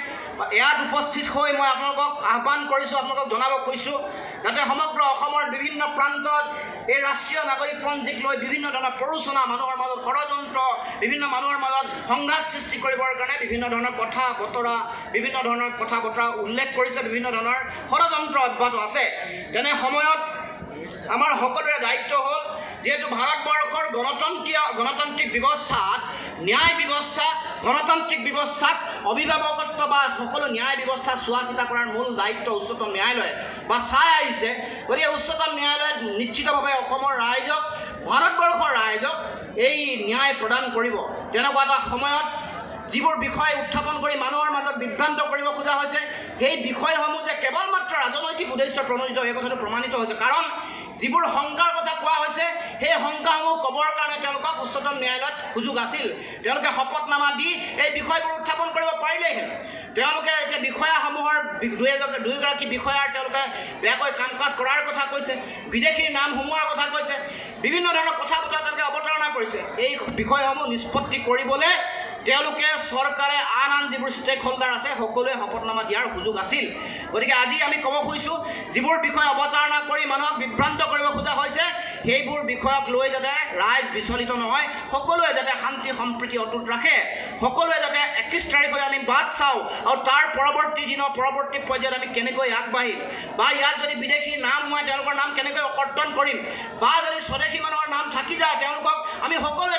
ইয়াত উপস্থিত হৈ মই আপোনালোকক আহ্বান কৰিছোঁ, আপোনালোকক জনাব খুজিছোঁ যাতে সমগ্ৰ অসমৰ বিভিন্ন প্ৰান্তত এই ৰাষ্ট্ৰীয় নাগৰিকপঞ্জীক লৈ বিভিন্ন ধৰণৰ প্ৰৰোচনা, মানুহৰ মাজত ষড়যন্ত্ৰ, বিভিন্ন মানুহৰ মাজত সংঘাত সৃষ্টি কৰিবৰ কাৰণে বিভিন্ন ধৰণৰ কথা বতৰা উল্লেখ কৰিছে, বিভিন্ন ধৰণৰ ষড়যন্ত্ৰ অব্যাহত আছে। তেনে সময়ত আমাৰ সকলোৰে দায়িত্ব হ'ল, যিহেতু ভাৰতবৰ্ষৰ গণতান্ত্ৰিক ব্যৱস্থাত, ন্যায় ব্যৱস্থা, গণতান্ত্ৰিক ব্যৱস্থাত অভিভাৱকত্ব বা সকলো ন্যায় ব্যৱস্থা চোৱা চিতা কৰাৰ মূল দায়িত্ব উচ্চতম ন্যায়ালয়ে বা চাই আহিছে। গতিকে উচ্চতম ন্যায়ালয়ে নিশ্চিতভাৱে অসমৰ ৰাইজক, ভাৰতবৰ্ষৰ ৰাইজক এই ন্যায় প্ৰদান কৰিব। তেনেকুৱা এটা সময়ত যিবোৰ বিষয় উত্থাপন কৰি মানুহৰ মাজত বিভ্ৰান্ত কৰিব খোজা হৈছে, সেই বিষয়সমূহ যে কেৱল মাত্ৰ ৰাজনৈতিক উদ্দেশ্য প্ৰণোদিত, এই কথাটো প্ৰমাণিত হৈছে। কাৰণ যিবোৰ শংকাৰ কথা কোৱা হৈছে, সেই শংকাসমূহ ক'বৰ কাৰণে তেওঁলোকক উচ্চতম ন্যায়ালয়ত সুযোগ আছিল। তেওঁলোকে শপতনামা দি এই বিষয়বোৰ উত্থাপন কৰিব পাৰিলেহেঁতেন। তেওঁলোকে এতিয়া বিষয়াসমূহৰ দুয়োগৰাকী বিষয়াৰ তেওঁলোকে বেয়াকৈ কাম কাজ কৰাৰ কথা কৈছে, বিদেশীৰ নাম সোমোৱাৰ কথা কৈছে, বিভিন্ন ধৰণৰ কথা বতৰা তেওঁলোকে অৱতাৰণা কৰিছে। এই বিষয়সমূহ নিষ্পত্তি কৰিবলৈ তেওঁলোকে চৰকাৰে আন যিবোৰ ষ্টেক হোল্ডাৰ আছে সকলোৱে শপতনামা দিয়াৰ সুযোগ আছিল। গতিকে আজি আমি ক'ব খুজিছোঁ যিবোৰ বিষয় অৱতাৰণা কৰি মানুহক বিভ্ৰান্ত কৰিব খোজা হৈছে সেইবোৰ বিষয়ক লৈ যাতে ৰাইজ বিচলিত নহয়, সকলোৱে যাতে শান্তি সম্প্ৰীতি অটুট ৰাখে, সকলোৱে যাতে 31 তাৰিখলৈ আমি বাট চাওঁ আৰু তাৰ পৰৱৰ্তী দিনৰ পৰৱৰ্তী পৰ্যায়ত আমি কেনেকৈ আগবাঢ়িম, বা ইয়াত যদি বিদেশী নাম হয় তেওঁলোকৰ নাম কেনেকৈ কৰ্তন কৰিম, বা যদি স্বদেশী মানুহৰ নাম থাকি যায় তেওঁলোকক আমি সকলোৱে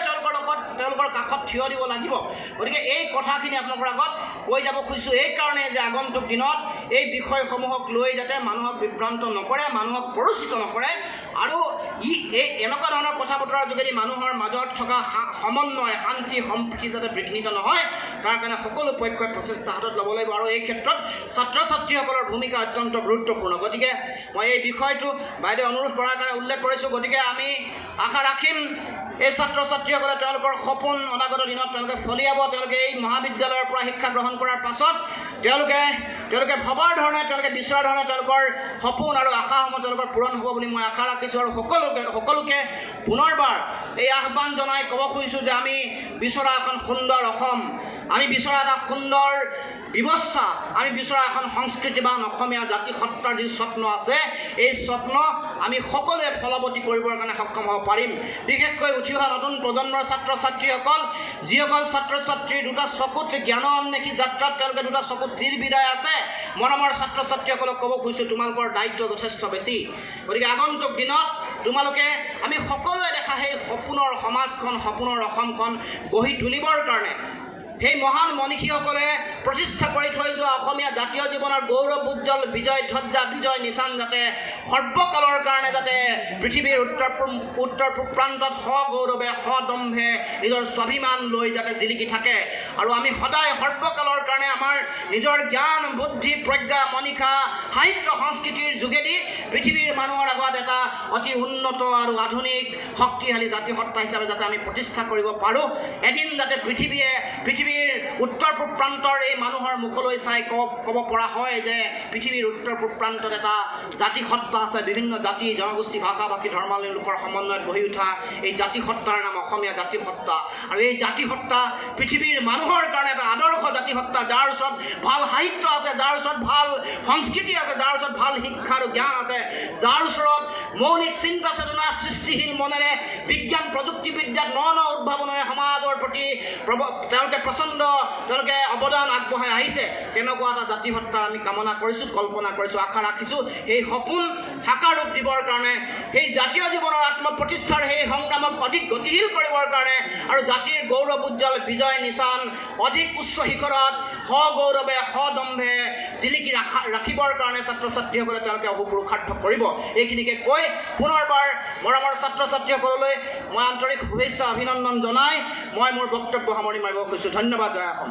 তেওঁলোকৰ কাষত থিয় দিব লাগিব। গতিকে এই কথাখিনি আপোনালোকৰ আগত কৈ যাব খুজিছোঁ এইকাৰণে যে আগন্তুক দিনত এই বিষয়সমূহক লৈ যাতে মানুহক বিভ্ৰান্ত নকৰে, মানুহক প্ৰৰোচিত নকৰে, আৰু এই এনেকুৱা ধৰণৰ কথা বতৰাৰ যোগেদি মানুহৰ মাজত থকা সমন্বয় শান্তি সম্প্ৰীতি যাতে বিঘ্নিত নহয় তাৰ কাৰণে সকলো পক্ষই প্ৰচেষ্টা হাতত ল'ব লাগিব। আৰু এই ক্ষেত্ৰত ছাত্ৰ ছাত্ৰীসকলৰ ভূমিকা অত্যন্ত গুৰুত্বপূৰ্ণ। গতিকে মই এই বিষয়টো বাইদেউ অনুৰোধ কৰাৰ কাৰণে উল্লেখ কৰিছোঁ। গতিকে আমি আশা ৰাখিম এই ছাত্ৰ ছাত্ৰীসকলে তেওঁলোকৰ সপোন অনাগত দিনত তেওঁলোকে ফলিয়াব, তেওঁলোকে এই মহাবিদ্যালয়ৰ পৰা শিক্ষা গ্ৰহণ কৰাৰ পাছত তেওঁলোকে ভবাৰ ধৰণে তেওঁলোকে বিচৰাৰ ধৰণে তেওঁলোকৰ সপোন আৰু আশাসমূহ তেওঁলোকৰ পূৰণ হ'ব বুলি মই আশা ৰাখিছোঁ। আৰু সকলোকে পুনৰবাৰ এই আহ্বান জনাই ক'ব খুজিছোঁ যে আমি বিচৰা এখন সুন্দৰ অসম, আমি বিচৰা এটা সুন্দৰ ব্যৱস্থা, আমি বিচৰা এখন সংস্কৃতিবান অসমীয়া জাতি সত্তাৰ যি স্বপ্ন আছে এই স্বপ্ন আমি সকলোৱে ফলৱতী কৰিবৰ কাৰণে সক্ষম হ'ব পাৰিম। বিশেষকৈ উঠি অহা নতুন প্ৰজন্মৰ ছাত্ৰ ছাত্ৰীসকল, যিসকল ছাত্ৰ ছাত্ৰীৰ দুটা চকুত জ্ঞান অন্বেষী যাত্ৰাত তেওঁলোকে দুটা চকুত তীৰ বিদায় আছে, মৰমৰ ছাত্ৰ ছাত্ৰীসকলক ক'ব খুজিছোঁ তোমালোকৰ দায়িত্ব যথেষ্ট বেছি। গতিকে আগন্তুক দিনত তোমালোকে আমি সকলোৱে দেখা সেই সপোনৰ সমাজখন, সপোনৰ অসমখন গঢ়ি তুলিবৰ কাৰণে সেই মহান মনীষীসকলে প্ৰতিষ্ঠা কৰি থৈ যোৱা অসমীয়া জাতীয় জীৱনৰ গৌৰৱ উজ্জ্বল বিজয় ধ্বজা, বিজয় নিচান যাতে সৰ্বকালৰ কাৰণে যাতে পৃথিৱীৰ উত্তৰ পূব প্ৰান্তত সগৌৰৱে সদম্ভে নিজৰ স্বাভিমান লৈ যাতে জিলিকি থাকে। আৰু আমি সদায় সৰ্বকালৰ কাৰণে আমাৰ নিজৰ জ্ঞান বুদ্ধি প্ৰজ্ঞা মনীষা সাহিত্য সংস্কৃতিৰ যোগেদি পৃথিৱীৰ মানুহৰ আগত এটা অতি উন্নত আৰু আধুনিক শক্তিশালী জাতিসত্তা হিচাপে যাতে আমি প্ৰতিষ্ঠা কৰিব পাৰোঁ। এদিন যাতে পৃথিৱীৰ উত্তৰ পূব প্ৰান্তৰ এই মানুহৰ মুখলৈ চাই ক'ব পৰা হয় যে পৃথিৱীৰ উত্তৰ পূব প্ৰান্তত এটা জাতিসত্তা আছে, বিভিন্ন জাতি জনগোষ্ঠী ভাষা ভাষী ধৰ্মাৱলম্বী লোকৰ সমন্বয়ত গঢ়ি উঠা এই জাতিসত্তাৰ নাম অসমীয়া জাতিসত্তা। আৰু এই জাতিসত্তা পৃথিৱীৰ মানুহৰ কাৰণে এটা আদৰ্শ জাতিসত্তা, যাৰ ওচৰত ভাল সাহিত্য আছে, যাৰ ওচৰত ভাল সংস্কৃতি আছে, যাৰ ওচৰত ভাল শিক্ষা আৰু জ্ঞান আছে, যাৰ ওচৰত মৌলিক চিন্তা চেতনা সৃষ্টিশীল মনেৰে বিজ্ঞান প্ৰযুক্তিবিদ্যাত ন উদ্ভাৱনেৰে সমাজৰ প্ৰতি তেওঁলোকে অৱদান আগবঢ়াই আহিছে। তেনেকুৱা এটা জাতিসত্তা আমি কামনা কৰিছোঁ, কল্পনা কৰিছোঁ, আশা ৰাখিছোঁ। সেই সপোন সাকাৰ ৰূপ দিবৰ কাৰণে, সেই জাতীয় জীৱনৰ আত্মপ্ৰতিষ্ঠাৰ সেই সংগ্ৰামক অধিক গতিশীল কৰিবৰ কাৰণে আৰু জাতিৰ গৌৰৱ উজ্জ্বল বিজয় নিচান অধিক উচ্চ শিখৰত সগৌৰৱে সদম্ভে জিলিকি ৰাখিবৰ কাৰণে ছাত্ৰ ছাত্ৰীসকলে তেওঁলোকে অহোপুৰুষাৰ্থ কৰিব। এইখিনিকে কৈ পুনৰবাৰ মৰমৰ ছাত্ৰ ছাত্ৰীসকললৈ মই আন্তৰিক শুভেচ্ছা অভিনন্দন জনাই মই মোৰ বক্তব্য সামৰণি মাৰিব খুজিছোঁ। ধন্যবাদ। জয় অসম।